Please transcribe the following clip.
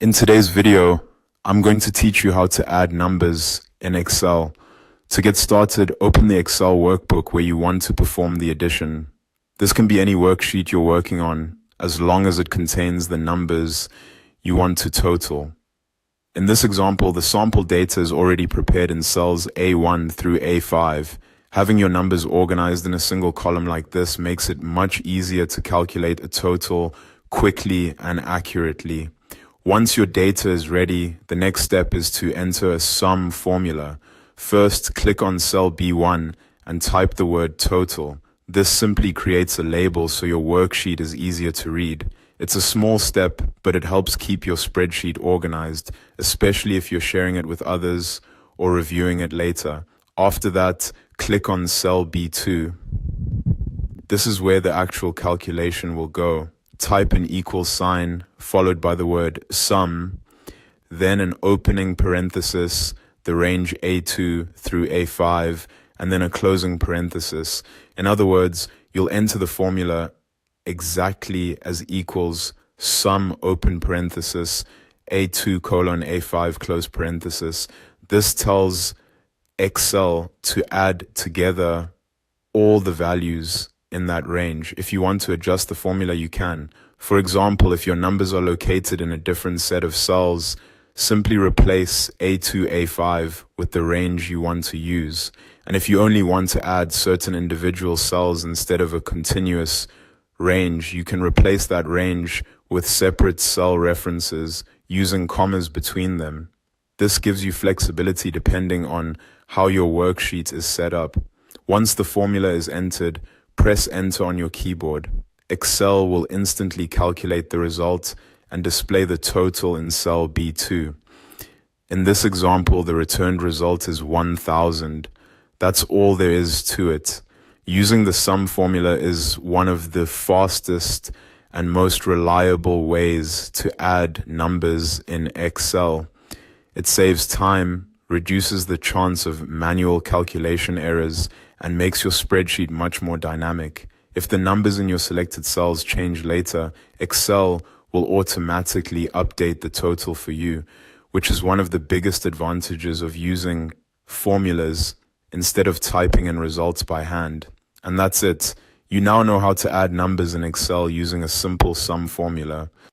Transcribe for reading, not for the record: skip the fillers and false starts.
In today's video, I'm going to teach you how to add numbers in Excel. To get started, open the Excel workbook where you want to perform the addition. This can be any worksheet you're working on, as long as it contains the numbers you want to total. In this example, the sample data is already prepared in cells A1 through A5. Having your numbers organized in a single column like this makes it much easier to calculate a total quickly and accurately. Once your data is ready, the next step is to enter a sum formula. First, click on cell B1 and type the word total. This simply creates a label so your worksheet is easier to read. It's a small step, but it helps keep your spreadsheet organized, especially if you're sharing it with others or reviewing it later. After that, click on cell B2. This is where the actual calculation will go. Type an equal sign followed by the word sum, then an opening parenthesis, the range A2 through A5, and then a closing parenthesis. In other words, you'll enter the formula exactly as equals sum open parenthesis, A2 colon A5 close parenthesis. This tells Excel to add together all the values in that range. If you want to adjust the formula, you can. For example, if your numbers are located in a different set of cells, simply replace A2, A5 with the range you want to use. And if you only want to add certain individual cells instead of a continuous range, you can replace that range with separate cell references using commas between them. This gives you flexibility depending on how your worksheet is set up. Once the formula is entered, press enter on your keyboard. Excel will instantly calculate the result and display the total in cell B2. In this example, the returned result is 1000. That's all there is to it. Using the sum formula is one of the fastest and most reliable ways to add numbers in Excel. It saves time, reduces the chance of manual calculation errors, and makes your spreadsheet much more dynamic. If the numbers in your selected cells change later, Excel will automatically update the total for you, which is one of the biggest advantages of using formulas instead of typing in results by hand. And that's it. You now know how to add numbers in Excel using a simple sum formula.